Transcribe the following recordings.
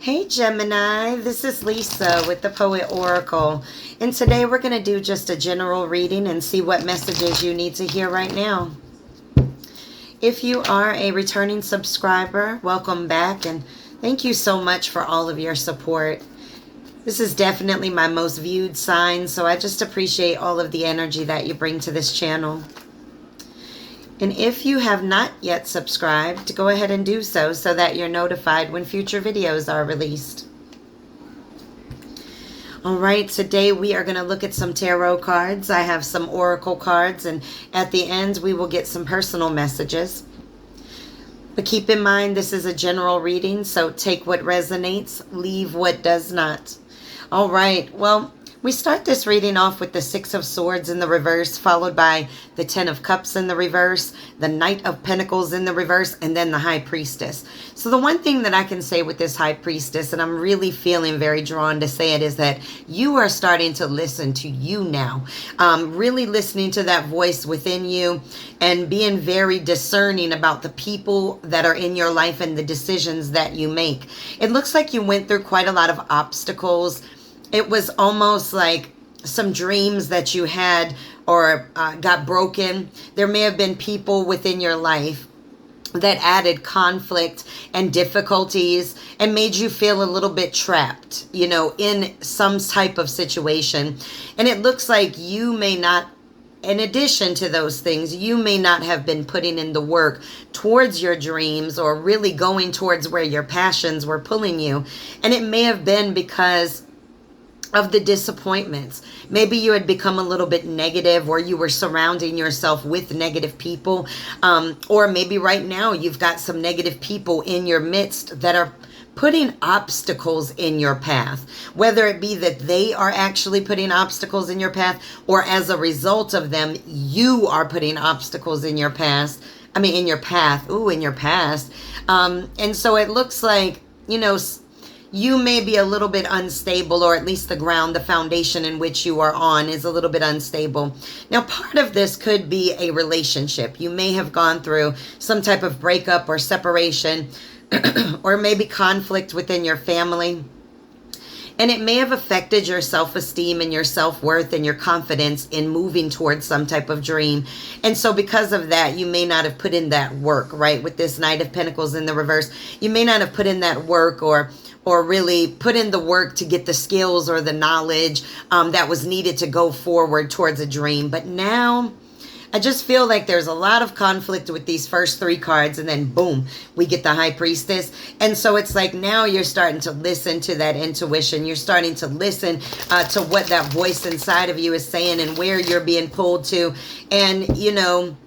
Hey Gemini, this is Lisa with the Poet Oracle, and today we're going to do just a general reading and see what messages you need to hear right now. If you are a returning subscriber, welcome back, and thank you so much for all of your support. This is definitely my most viewed sign, so I just appreciate all of the energy that you bring to this channel. And if you have not yet subscribed, go ahead and do so that you're notified when future videos are released. All right, today we are going to look at some tarot cards. I have some oracle cards, and at the end we will get some personal messages. But keep in mind, this is a general reading, so take what resonates, leave what does not. All right, well, we start this reading off with the Six of Swords in the reverse, followed by the Ten of Cups in the reverse, the Knight of Pentacles in the reverse, and then the High Priestess. So the one thing that I can say with this High Priestess, and I'm really feeling very drawn to say it, is that you are starting to listen to you now. Really listening to that voice within you and being very discerning about the people that are in your life and the decisions that you make. It looks like you went through quite a lot of obstacles. It was almost like some dreams that you had or got broken. There may have been people within your life that added conflict and difficulties and made you feel a little bit trapped, you know, in some type of situation. And it looks like you may not, in addition to those things, you may not have been putting in the work towards your dreams or really going towards where your passions were pulling you. And it may have been because of the disappointments. Maybe you had become a little bit negative, or you were surrounding yourself with negative people. Or maybe right now you've got some negative people in your midst that are putting obstacles in your path, whether it be that they are actually putting obstacles in your path, or as a result of them, you are putting obstacles in your past. In your path. In your past. And so it looks like, you know, you may be a little bit unstable, or at least the ground, the foundation in which you are on is a little bit unstable. Now, part of this could be a relationship. You may have gone through some type of breakup or separation, or maybe conflict within your family. And it may have affected your self-esteem and your self-worth and your confidence in moving towards some type of dream. And so because of that, you may not have put in that work, right? With this Knight of Pentacles in the reverse, you may not have put in that work or really put in the work to get the skills or the knowledge that was needed to go forward towards a dream. But now I just feel like there's a lot of conflict with these first three cards, and then boom, we get the High Priestess. And so it's like now you're starting to listen to that intuition. You're starting to listen to what that voice inside of you is saying and where you're being pulled to. And, you know,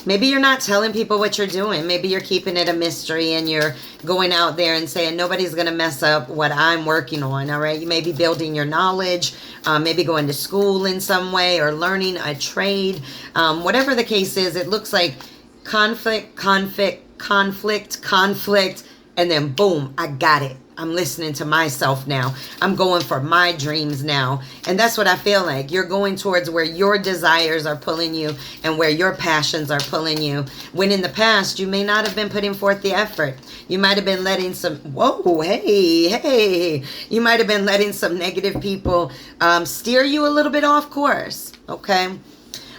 maybe you're not telling people what you're doing. Maybe you're keeping it a mystery and you're going out there and saying, nobody's going to mess up what I'm working on, all right? You may be building your knowledge, maybe going to school in some way or learning a trade. Whatever the case is, it looks like conflict, and then boom, I got it. I'm listening to myself now. I'm going for my dreams now. And that's what I feel like. You're going towards where your desires are pulling you and where your passions are pulling you. When in the past, you may not have been putting forth the effort. You might have been letting some, hey. You might have been letting some negative people steer you a little bit off course, okay?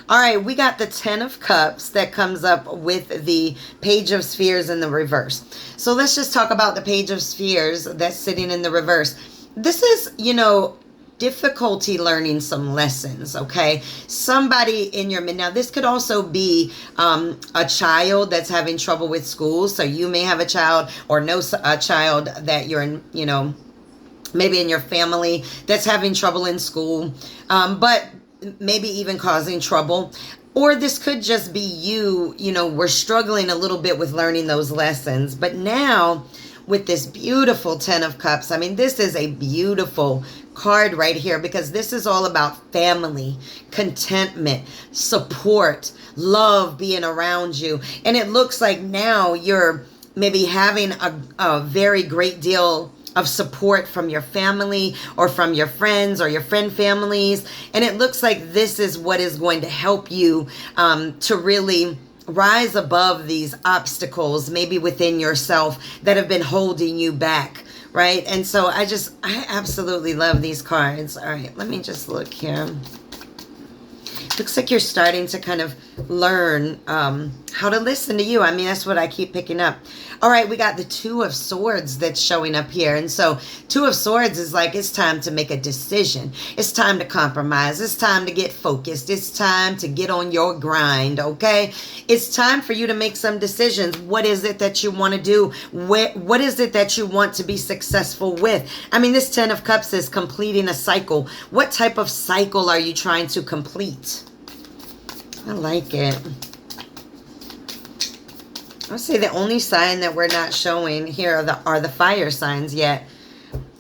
All right, we got the Ten of Cups that comes up with the Page of Spheres in the reverse. So let's just talk about the Page of Spheres that's sitting in the reverse. This is, you know, difficulty learning some lessons, okay? Somebody in your mid, now this could also be a child that's having trouble with school. So you may have a child or know a child that you're in, you know, maybe in your family that's having trouble in school, but maybe even causing trouble. Or this could just be you, you know, we're struggling a little bit with learning those lessons. But now with this beautiful Ten of Cups, I mean, this is a beautiful card right here, because this is all about family, contentment, support, love being around you. And it looks like now you're maybe having a very great deal of support from your family or from your friends or your friend families. And it looks like this is what is going to help you to really rise above these obstacles, maybe within yourself, that have been holding you back, right? And so I absolutely love these cards. All right, let me just look here. Looks like you're starting to kind of learn how to listen to you. I mean, that's what I keep picking up. All right, we got the Two of Swords that's showing up here. And so Two of Swords is like, it's time to make a decision. It's time to compromise. It's time to get focused. It's time to get on your grind, okay? It's time for you to make some decisions. What is it that you want to do? What is it that you want to be successful with? I mean, this Ten of Cups is completing a cycle. What type of cycle are you trying to complete? I like it. I'll say the only sign that we're not showing here are the fire signs yet.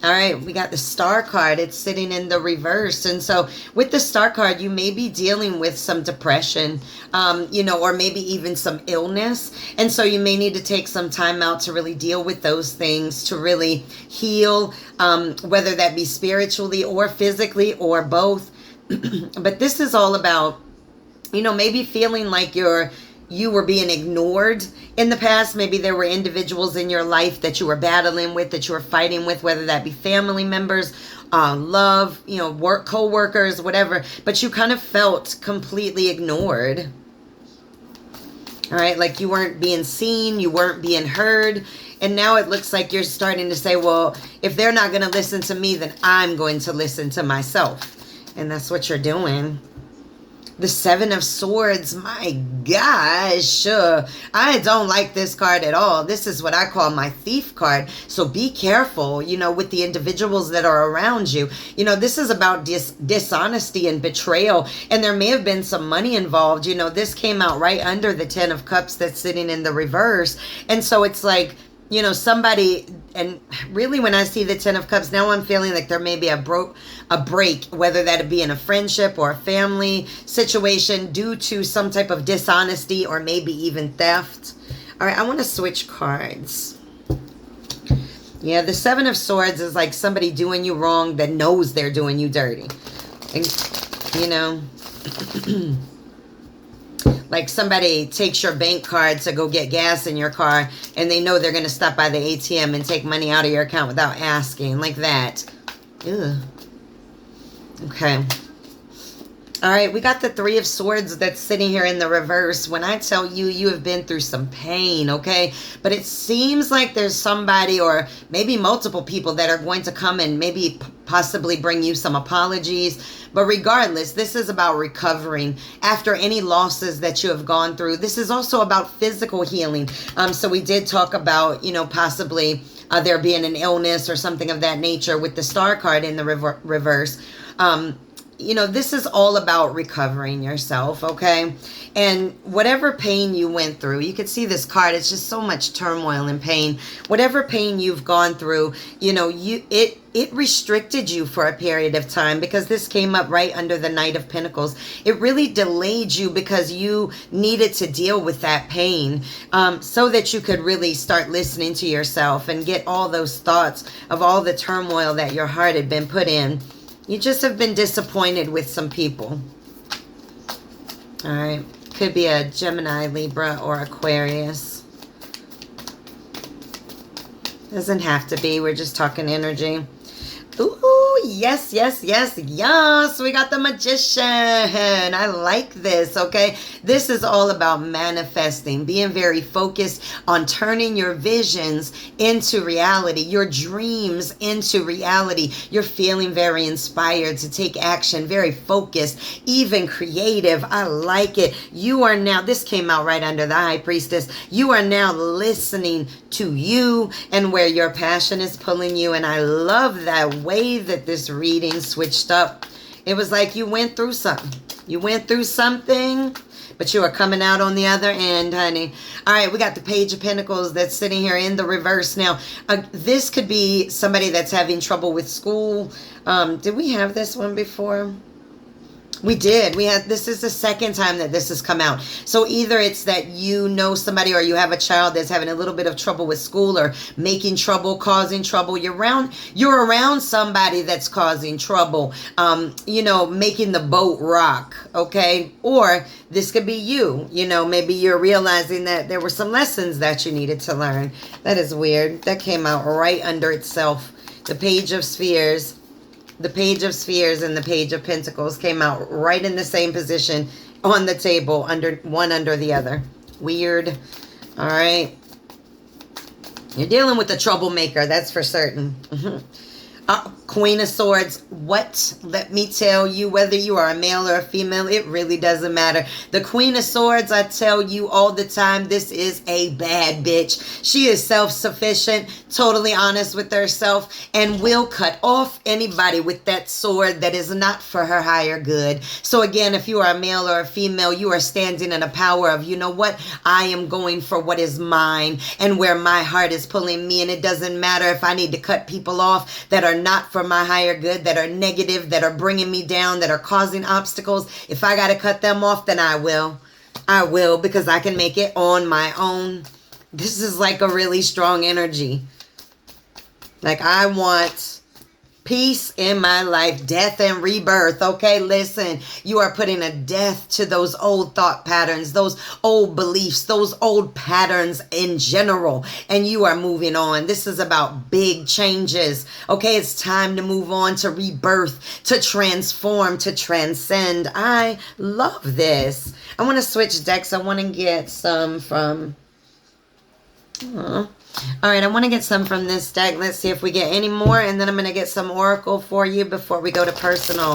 All right, we got the Star card. It's sitting in the reverse. And so with the Star card, you may be dealing with some depression, or maybe even some illness. And so you may need to take some time out to really deal with those things, to really heal, whether that be spiritually or physically or both. But this is all about, maybe feeling like you were being ignored in the past. Maybe there were individuals in your life that you were battling with, that you were fighting with, whether that be family members, love, work, co-workers, whatever. But you kind of felt completely ignored. All right, like you weren't being seen, you weren't being heard. And now it looks like you're starting to say, well, if they're not going to listen to me, then I'm going to listen to myself. And that's what you're doing. The Seven of Swords, my gosh, I don't like this card at all. This is what I call my thief card. So be careful, with the individuals that are around you. This is about dishonesty and betrayal, and there may have been some money involved. This came out right under the Ten of Cups that's sitting in the reverse. And so it's like, somebody, and really when I see the Ten of Cups, now I'm feeling like there may be a break, whether that be in a friendship or a family situation due to some type of dishonesty or maybe even theft. All right, I want to switch cards. Yeah, the Seven of Swords is like somebody doing you wrong that knows they're doing you dirty. And, like somebody takes your bank card to go get gas in your car and they know they're going to stop by the ATM and take money out of your account without asking, like that. Ugh. Okay. All right, we got the Three of Swords that's sitting here in the reverse. When I tell you, you have been through some pain, okay? But it seems like there's somebody or maybe multiple people that are going to come and maybe possibly bring you some apologies. But regardless, this is about recovering after any losses that you have gone through. This is also about physical healing. So we did talk about, possibly there being an illness or something of that nature with the Star card in the reverse. This is all about recovering yourself, okay? And whatever pain you went through, you could see this card, it's just so much turmoil and pain. Whatever pain you've gone through, it restricted you for a period of time, because this came up right under the Knight of Pentacles. It really delayed you because you needed to deal with that pain, so that you could really start listening to yourself and get all those thoughts of all the turmoil that your heart had been put in. You just have been disappointed with some people. All right. Could be a Gemini, Libra, or Aquarius. Doesn't have to be. We're just talking energy. Ooh, yes, yes, yes, yes. We got the Magician. I like this, okay? This is all about manifesting, being very focused on turning your visions into reality, your dreams into reality. You're feeling very inspired to take action, very focused, even creative. I like it. You are now, this came out right under the High Priestess. You are now listening to you and where your passion is pulling you. And I love that way that this reading switched up. It was like you went through something. You went through something, but you are coming out on the other end, honey. All right, we got the Page of Pentacles that's sitting here in the reverse. Now, this could be somebody that's having trouble with school. Did we have this one before? We did. This is the second time that this has come out. So either it's that you know somebody or you have a child that's having a little bit of trouble with school or making trouble, causing trouble. You're around somebody that's causing trouble, making the boat rock, okay? Or this could be you. Maybe you're realizing that there were some lessons that you needed to learn. That is weird. That came out right under itself. The Page of Spheres. The Page of Spheres and the Page of Pentacles came out right in the same position on the table, one under the other. Weird. All right. You're dealing with a troublemaker, that's for certain. Queen of Swords. What? Let me tell you, whether you are a male or a female, it really doesn't matter. The Queen of Swords, I tell you all the time, this is a bad bitch. She is self-sufficient, totally honest with herself, and will cut off anybody with that sword that is not for her higher good. So again, if you are a male or a female, you are standing in a power of, you know what? I am going for what is mine and where my heart is pulling me, and it doesn't matter if I need to cut people off that are not for my higher good, that are negative, that are bringing me down, that are causing obstacles. If I got to cut them off, then I will. I will, because I can make it on my own. This is like a really strong energy. Like, I want peace in my life, death and rebirth. Okay, listen, you are putting a death to those old thought patterns, those old beliefs, those old patterns in general, and you are moving on. This is about big changes. Okay, it's time to move on, to rebirth, to transform, to transcend. I love this. I want to switch decks. I want to get some from... All right, I want to get some from this deck. Let's see if we get any more, and then I'm going to get some oracle for you before we go to personal.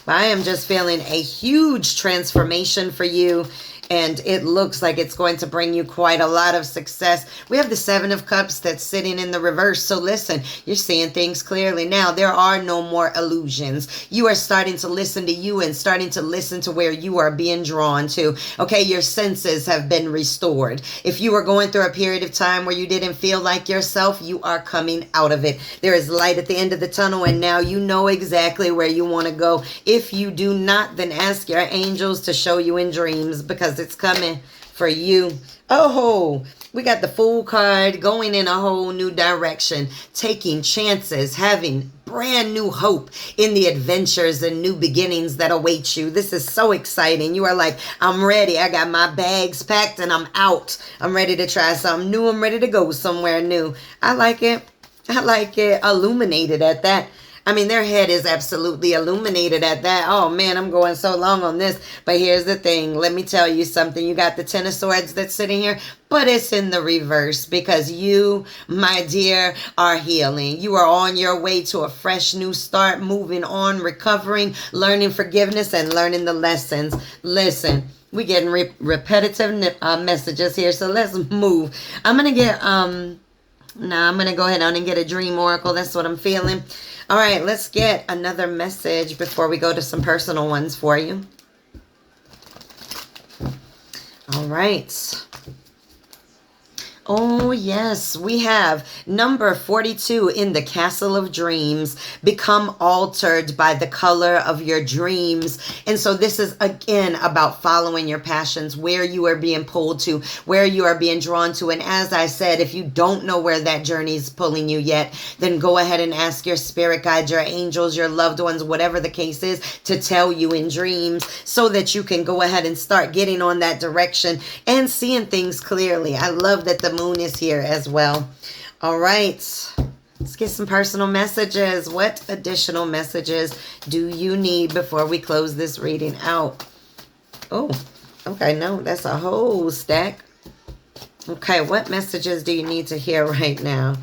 But I am just feeling a huge transformation for you, and it looks like it's going to bring you quite a lot of success. We have the Seven of Cups that's sitting in the reverse. So listen, you're seeing things clearly now. There are no more illusions. You are starting to listen to you and starting to listen to where you are being drawn to. Okay, your senses have been restored. If you were going through a period of time where you didn't feel like yourself, you are coming out of it. There is light at the end of the tunnel, and now you know exactly where you want to go. If you do not, then ask your angels to show you in dreams, because it's coming for you. Oh, we got the Fool card, going in a whole new direction, taking chances, having brand new hope in the adventures and new beginnings that await you. This is so exciting. You are like, I'm ready. I got my bags packed and I'm out. I'm ready to try something new. I'm ready to go somewhere new. I like it. I like it. Illuminated at that. I mean, their head is absolutely illuminated at that. Oh, man, I'm going so long on this. But here's the thing. Let me tell you something. You got the Ten of Swords that's sitting here, but it's in the reverse, because you, my dear, are healing. You are on your way to a fresh new start, moving on, recovering, learning forgiveness, and learning the lessons. Listen, we're getting repetitive messages here, so let's move. I'm going to get... I'm going to go ahead on and get a dream oracle. That's what I'm feeling. All right, let's get another message before we go to some personal ones for you. All right. Oh, yes, we have number 42 in the Castle of Dreams. Become altered by the color of your dreams. And so this is, again, about following your passions, where you are being pulled to, where you are being drawn to. And as I said, if you don't know where that journey is pulling you yet, then go ahead and ask your spirit guide, your angels, your loved ones, whatever the case is, to tell you in dreams, so that you can go ahead and start getting on that direction and seeing things clearly. I love that the moon is here as well. All right, let's get some personal messages. What additional messages do you need before we close this reading out? Oh, okay, no, that's a whole stack. Okay, what messages do you need to hear right now?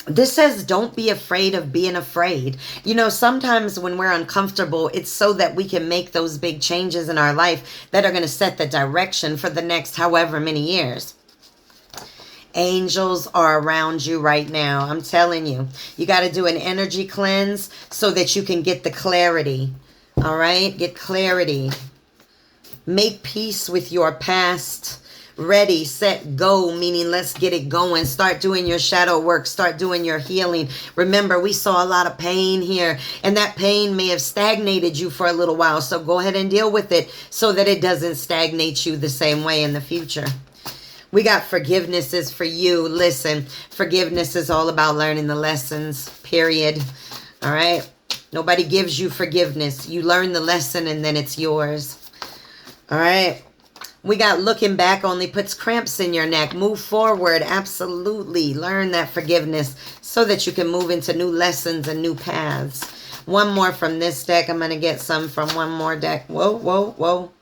This says, don't be afraid of being afraid. You know, sometimes when we're uncomfortable, it's so that we can make those big changes in our life that are going to set the direction for the next however many years. Angels are around you right now. I'm telling you, you got to do an energy cleanse so that you can get the clarity. All right, get clarity. Make peace with your past. Ready, set, go, meaning let's get it going. Start doing your shadow work. Start doing your healing. Remember, we saw a lot of pain here, and that pain may have stagnated you for a little while. So go ahead and deal with it so that it doesn't stagnate you the same way in the future. We got forgiveness is for you. Listen, forgiveness is all about learning the lessons, period. All right? Nobody gives you forgiveness. You learn the lesson and then it's yours. All right? We got looking back only puts cramps in your neck. Move forward. Absolutely. Learn that forgiveness so that you can move into new lessons and new paths. One more from this deck. I'm going to get some from one more deck. Whoa, whoa, whoa.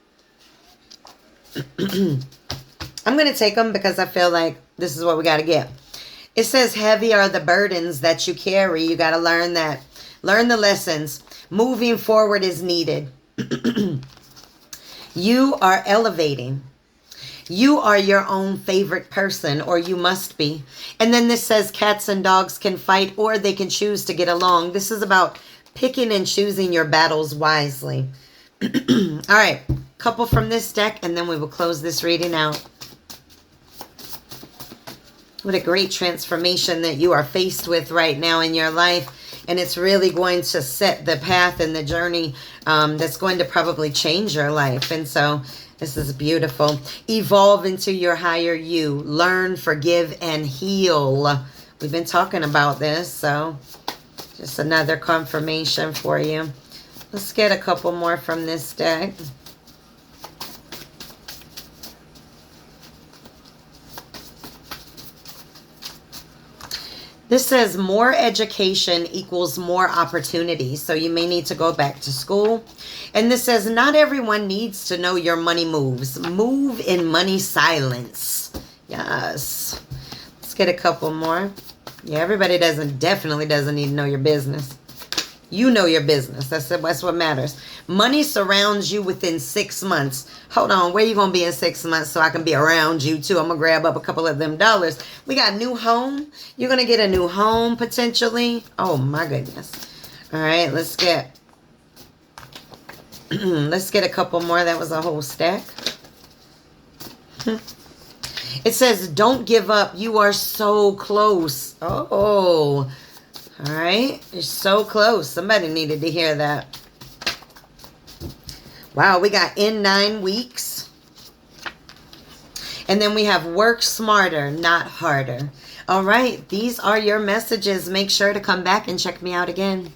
I'm going to take them because I feel like this is what we got to get. It says, heavy are the burdens that you carry. You got to learn that. Learn the lessons. Moving forward is needed. You are elevating. You are your own favorite person, or you must be. And then this says cats and dogs can fight, or they can choose to get along. This is about picking and choosing your battles wisely. All right. Couple from this deck, and then we will close this reading out. What a great transformation that you are faced with right now in your life. And it's really going to set the path and the journey that's going to probably change your life. And so this is beautiful. Evolve into your higher you. Learn, forgive, and heal. We've been talking about this. So just another confirmation for you. Let's get a couple more from this deck. This says more education equals more opportunity. So you may need to go back to school. And this says not everyone needs to know your money moves. Move in money silence. Yes. Let's get a couple more. Yeah, everybody definitely doesn't need to know your business. You know your business. That's what matters. Money surrounds you within 6 months. Hold on. Where you going to be in 6 months so I can be around you too? I'm going to grab up a couple of them dollars. We got a new home. You're going to get a new home potentially. Oh my goodness. All right. Let's get a couple more. That was a whole stack. It says don't give up. You are so close. Oh, all right. You're so close. Somebody needed to hear that. Wow, we got in 9 weeks. And then we have work smarter, not harder. All right. These are your messages. Make sure to come back and check me out again.